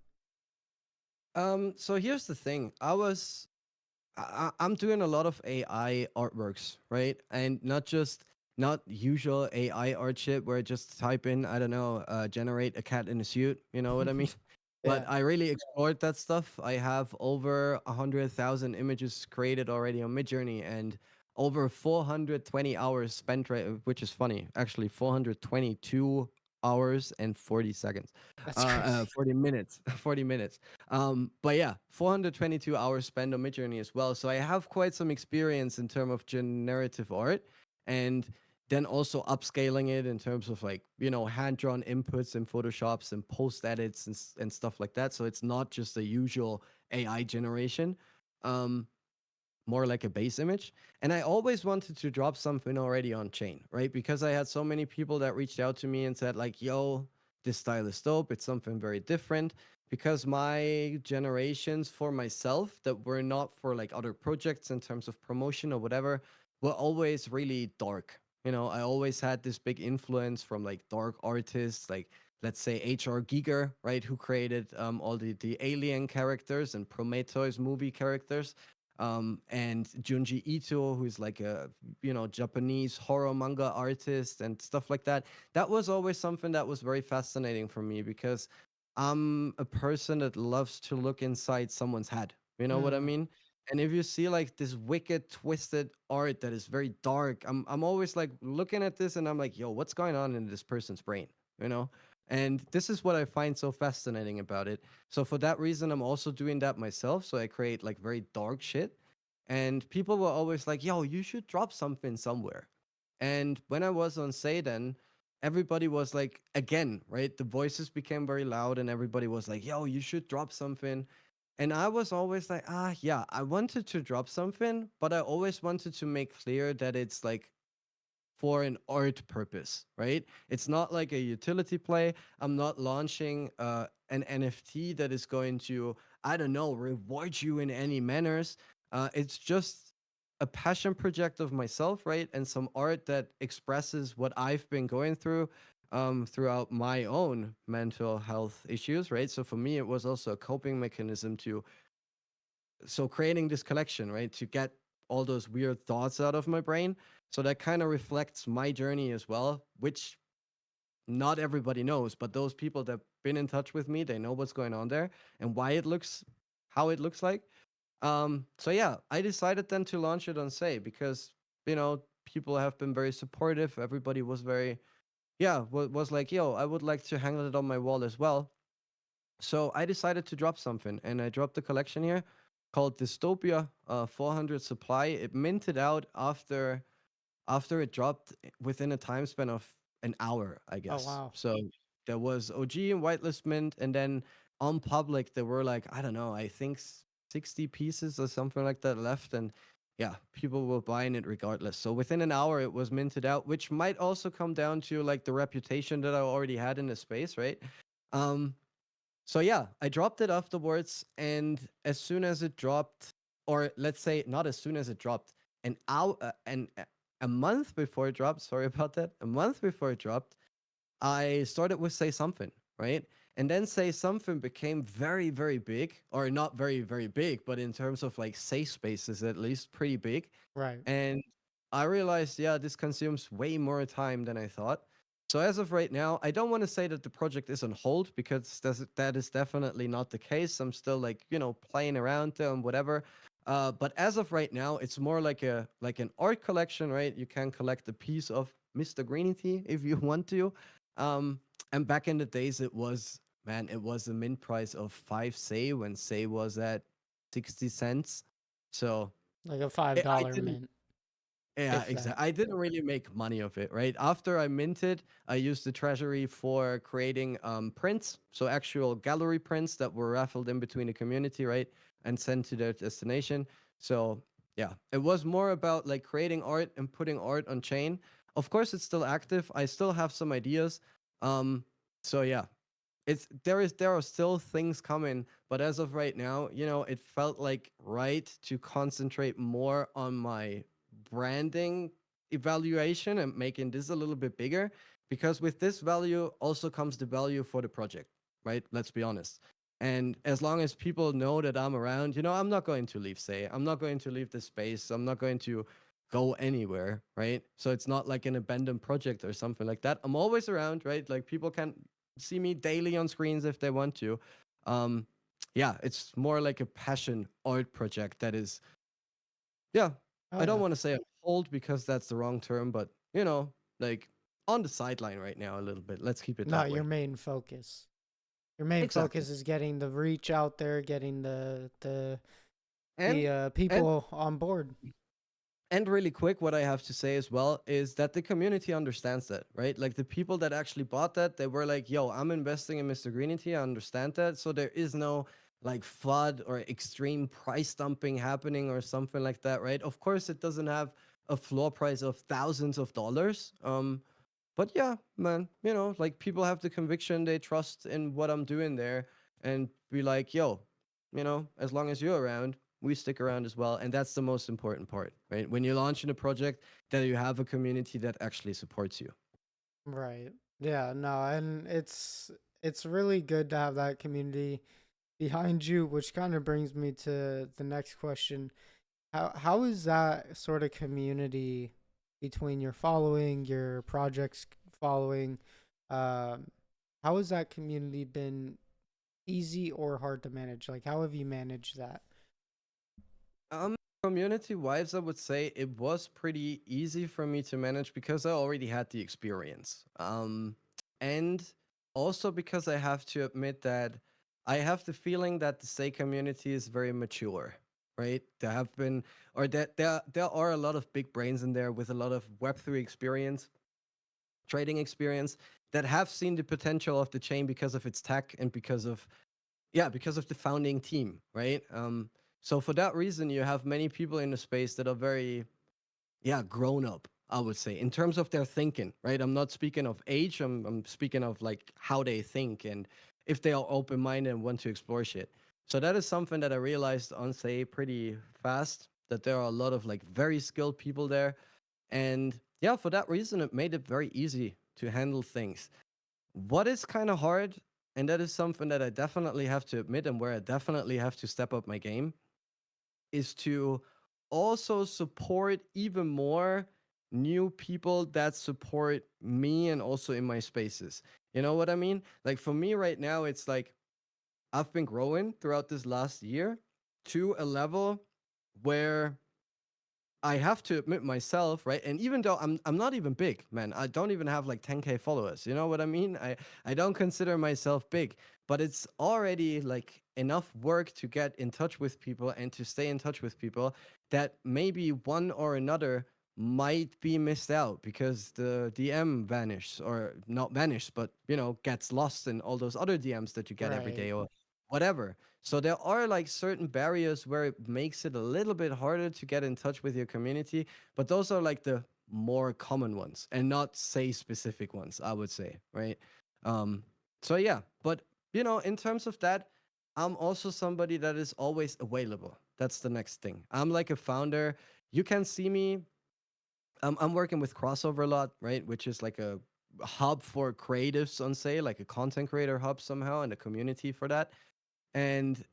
So here's the thing. I'm doing a lot of AI artworks, right? And not usual AI art shit where I just type in, I don't know, generate a cat in a suit. You know what I mean? But Yeah, I really explored that stuff. I have over 100,000 images created already on Midjourney and over 420 hours spent, right? Which is funny, actually, 422 hours and 40 seconds, that's crazy. 40 minutes, 40 minutes. But yeah, 422 hours spent on Midjourney as well. So I have quite some experience in terms of generative art, and then also upscaling it in terms of like, hand drawn inputs and photoshops and post edits and stuff like that. So it's not just the usual AI generation. Um, More like a base image. And I always wanted to drop something already on chain, right? Because I had so many people that reached out to me and said, like, yo, this style is dope. It's something very different. Because my generations for myself that were not for like other projects in terms of promotion or whatever were always really dark. I always had this big influence from like dark artists, like let's say H.R. Giger, right, who created all the alien characters and Prometheus movie characters, and Junji Ito, who's like a Japanese horror manga artist and stuff like that. That was always something that was very fascinating for me because I'm a person that loves to look inside someone's head. You know what I Mm, mean? And if you see like this wicked, twisted art that is very dark, I'm always like looking at this and I'm like, yo, what's going on in this person's brain? You know? And this is what I find so fascinating about it. So for that reason, I'm also doing that myself. So I create like very dark shit. And people were always like, yo, you should drop something somewhere. And when I was on Say then, everybody was like, again, right? The voices became very loud and everybody was like, yo, you should drop something. And I was always like, yeah, I wanted to drop something, but I always wanted to make clear that it's like for an art purpose, right? It's not like a utility play. I'm not launching an NFT that is going to, I don't know, reward you in any manners. It's just a passion project of myself, right? And some art that expresses what I've been going through throughout my own mental health issues, right? So for me, it was also a coping mechanism to so creating this collection, right, to get all those weird thoughts out of my brain. So that kind of reflects my journey as well, which not everybody knows, but those people that been in touch with me, they know what's going on there and why it looks how it looks like. So yeah, I decided then to launch it on Say because people have been very supportive. Everybody was very was like, yo, I would like to hang it on my wall as well. So I decided to drop something, and I dropped the collection here called Dystopia 400 Supply. It minted out after it dropped within a time span of an hour, I oh guess. wow. So there was OG and whitelist mint, and then on public there were like I don't know, I think 60 pieces or something like that left, and yeah, people were buying it regardless. So within an hour it was minted out, which might also come down to like the reputation that I already had in the space, right? Um, so yeah, I dropped it afterwards, and as soon as it dropped, or let's say not as soon as it dropped, an hour and a month before it dropped. Sorry about that. A month before it dropped, I started with Say Something, right? And then Say Something became very, very big, or not very, very big, but in terms of like safe spaces, at least pretty big. Right. And I realized, yeah, this consumes way more time than I thought. So as of right now, I don't want to say that the project is on hold because that is definitely not the case. I'm still like, playing around there and whatever. But as of right now, it's more like an art collection, right? You can collect a piece of Mr. Greenity if you want to. Um, and back in the days, it was a mint price of 5 say when say was at 60 cents. So Like a five I dollar didn't. mint, Yeah, if that. exactly. I didn't really make money of it, right? After I minted, I used the treasury for creating prints, so actual gallery prints that were raffled in between the community, right, and sent to their destination. So yeah, it was more about like creating art and putting art on chain. Of course, it's still active. I still have some ideas. Um, so yeah, there are still things coming, but as of right now, it felt like right to concentrate more on my branding evaluation and making this a little bit bigger, because with this value also comes the value for the project, right? Let's be honest. And as long as people know that I'm around, I'm not going to leave, say, I'm not going to leave the space, I'm not going to go anywhere, right? So it's not like an abandoned project or something like that. I'm always around, right? Like people can see me daily on screens if they want to. Um, yeah, it's more like a passion art project that is, yeah, Oh I don't yeah. want to say on hold because that's the wrong term, but like on the sideline right now a little bit. Let's keep it No, that your way. main focus. Your main Exactly. focus is getting the reach out there, getting the And and people on board. And really quick, what I have to say as well is that the community understands that, right? Like the people that actually bought that, they were like, yo, I'm investing in Mr. Greenity. I understand that. So there is no like flood or extreme price dumping happening or something like that, right? Of course, it doesn't have a floor price of thousands of dollars. But yeah, man, like people have the conviction, they trust in what I'm doing there and be like, yo, as long as you're around, we stick around as well. And that's the most important part, right? When you're launching a project, that you have a community that actually supports you. Right. Yeah, no, and it's really good to have that community behind you, which kind of brings me to the next question. How is that sort of community between your following, your projects following? Um, how has that community been easy or hard to manage? Like, how have you managed that? Um, Community wise, I would say it was pretty easy for me to manage because I already had the experience. And also because I have to admit that I have the feeling that the Say community is very mature, right? There have been, or that there are a lot of big brains in there with a lot of Web3 experience, trading experience, that have seen the potential of the chain because of its tech and because of the founding team, right? So for that reason, you have many people in the space that are very, grown up, I would say, in terms of their thinking, right? I'm not speaking of age. I'm speaking of like how they think and if they are open minded and want to explore shit. So that is something that I realized on Say pretty fast, that there are a lot of like very skilled people there, and yeah, for that reason, it made it very easy to handle things. What is kind of hard, and that is something that I definitely have to admit and where I definitely have to step up my game, is to also support even more new people that support me and also in my spaces. You know what I mean? Like for me right now, it's like I've been growing throughout this last year to a level where I have to admit myself, right? And even though I'm not even big, man, I don't even have like 10K followers. You know what I mean? I don't consider myself big, but it's already like enough work to get in touch with people and to stay in touch with people that maybe one or another might be missed out because the DM vanished, or not vanished, but gets lost in all those other DMs that you get every Right. day or whatever. So there are like certain barriers where it makes it a little bit harder to get in touch with your community, but those are like the more common ones and not say specific ones, I would say, right? Um, so yeah, but in terms of that, I'm also somebody that is always available. That's the next thing. I'm like a founder. You can see me. I'm working with Crossover a lot, right? Which is like a hub for creatives on Say, like a content creator hub somehow, and a community for that. And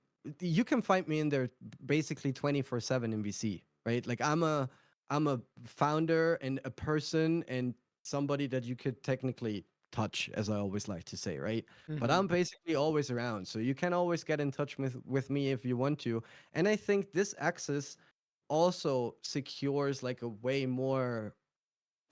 you can find me in there basically 24/7 in VC, right? Like I'm a founder and a person and somebody that you could technically touch, as I always like to say, right? But Mm-hmm. I'm basically always around, so you can always get in touch with me if you want to. And I think this access also secures like a way more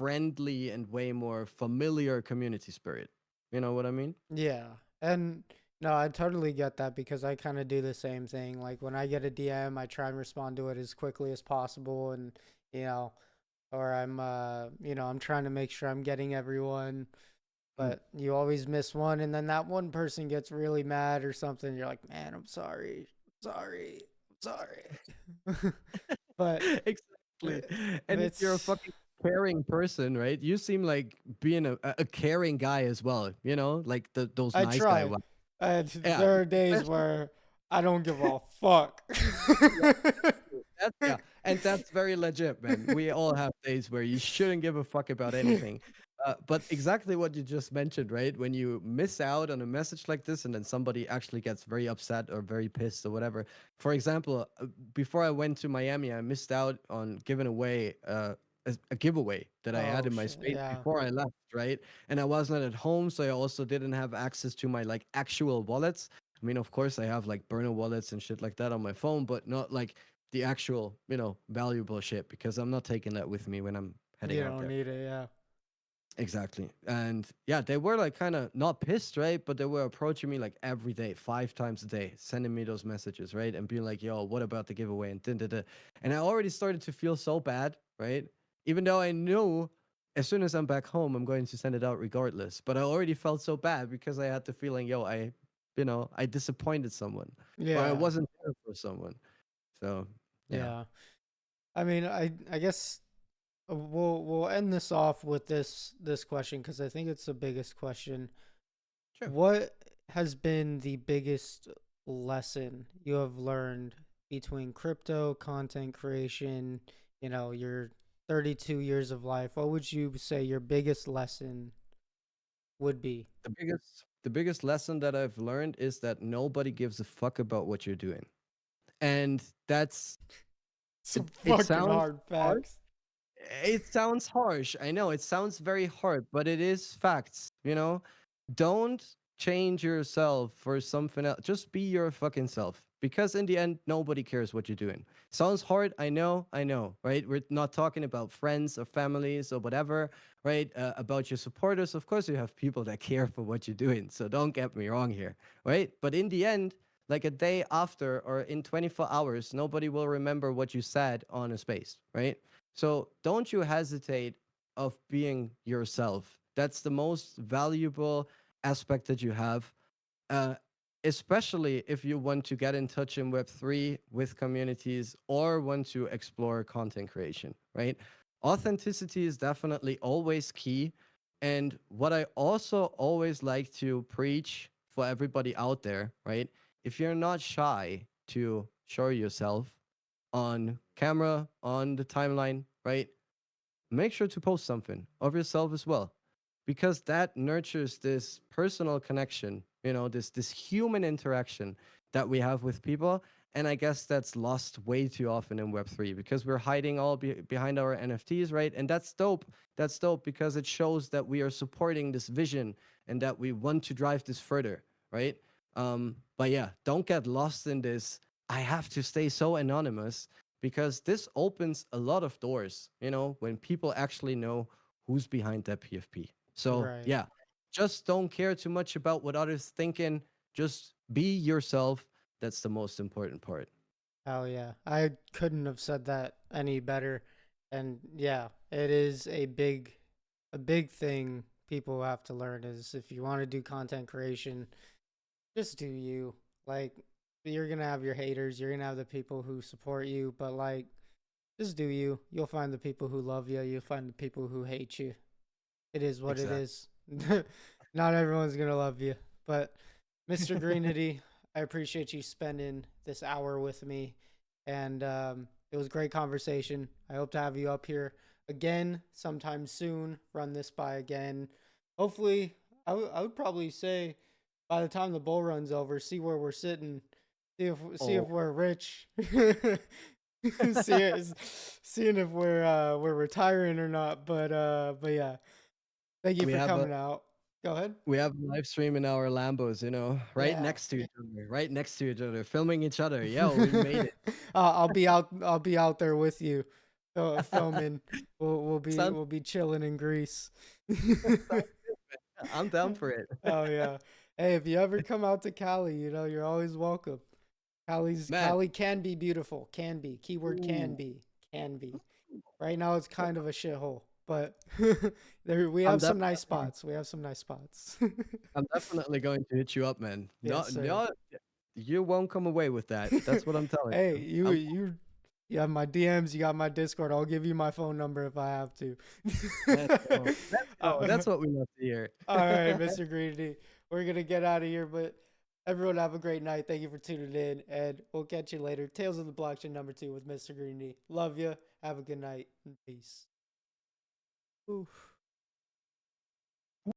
friendly and way more familiar community spirit. You know what I mean? Yeah. And no, I totally get that because I kind of do the same thing. Like when I get a DM, I try and respond to it as quickly as possible and you know, or I'm I'm trying to make sure I'm getting everyone, Mm. but you always miss one and then that one person gets really mad or something. You're like, "Man, I'm sorry. Sorry. Sorry." But Exactly. And if you're a it's fucking caring person, right? You seem like being a caring guy as well, you know? Like those I nice guy try. vibes. Yeah. There are days where I don't give a fuck. Yeah, that's true. That's yeah, and that's very legit, man. We all have days where you shouldn't give a fuck about anything. But exactly what you just mentioned, right? When you miss out on a message like this, and then somebody actually gets very upset or very pissed or whatever. For example, before I went to Miami, I missed out on giving away a giveaway that I had Oh in my shit. space Yeah. before I left, right? And I was not at home, so I also didn't have access to my like actual wallets. I mean, of course, I have like burner wallets and shit like that on my phone, but not like the actual, valuable shit because I'm not taking that with me when I'm heading You out don't there. need it, yeah. Exactly. And yeah, they were like kind of not pissed, right? But they were approaching me like every day, 5 times a day, sending me those messages, right? And being like, yo, what about the giveaway? And da, da, da. And I already started to feel so bad, right? Even though I knew as soon as I'm back home, I'm going to send it out regardless. But I already felt so bad because I had the feeling, yo, I disappointed someone or I Yeah. wasn't there for someone. So yeah. Yeah. I mean, I guess we'll end this off with this question because I think it's the biggest question. Sure. What has been the biggest lesson you have learned between crypto, content creation, your 32 years of life? What would you say your biggest lesson would be? The biggest lesson that I've learned is that nobody gives a fuck about what you're doing. And that's Some it fucking sounds hard harsh. facts. It sounds harsh. I know it sounds very hard, but it is facts. Don't change yourself for something else. Just be your fucking self. Because in the end, nobody cares what you're doing. Sounds hard. I know, right? We're not talking about friends or families or whatever, right? About your supporters. Of course, you have people that care for what you're doing. So don't get me wrong here, right? But in the end, like a day after or in 24 hours, nobody will remember what you said on a space, right? So don't you hesitate of being yourself. That's the most valuable aspect that you have, uh, especially if you want to get in touch in Web3 with communities or want to explore content creation, right? Authenticity is definitely always key. And what I also always like to preach for everybody out there, right? If you're not shy to show yourself on camera, on the timeline, right? Make sure to post something of yourself as well, because that nurtures this personal connection, this human interaction that we have with people. And I guess that's lost way too often in Web3 because we're hiding all behind our NFTs, right? And that's dope. That's dope because it shows that we are supporting this vision and that we want to drive this further, right? But yeah, don't get lost in this. I have to stay so anonymous because this opens a lot of doors, when people actually know who's behind that PFP. So, Right. yeah, just don't care too much about what others thinking. Just be yourself. That's the most important part. Hell yeah. I couldn't have said that any better. And yeah, it is a big thing people have to learn is if you want to do content creation, just do you. Like you're going to have your haters, you're going to have the people who support you, but like just do you. You'll find the people who love you, you'll find the people who hate you. It is what it Exactly. is. Not everyone's going to love you, but Mr. Greenity, I appreciate you spending this hour with me. And it was a great conversation. I hope to have you up here again sometime soon. Run this by again. Hopefully, I would probably say by the time the bull runs over, see where we're sitting, see if Oh, we're rich, seeing if we're retiring or not. But yeah, thank you we for have a coming out. Go ahead. We have a live stream in our Lambos, you know, right Yeah. next to each other, right next to each other, filming each other. Yo, we made it. I'll be out. I'll be out there with you, filming. Sounds, We'll be chilling in Greece. sounds good, man. I'm down for it. Oh yeah. Hey, if you ever come out to Cali, you know you're always welcome. Man, Cali can be beautiful. Can be. Keyword can ooh, be. Can be. Right now it's kind of a shithole, but there we I'm have some nice definitely spots. We have some nice spots. I'm definitely going to hit you up, man. Yes, No, sir. no, you won't come away with that. That's what I'm telling Hey, you. I'm you have my DMs, you got my Discord. I'll give you my phone number if I have to. let's go. Let's go. uh, That's what we love to hear. all right, Mr. Greenity. We're gonna get out of here, but everyone have a great night. Thank you for tuning in, and we'll catch you later. Tales of the Blockchain #2 with Mr. Greenity. Love you. Have a good night and peace. Oof.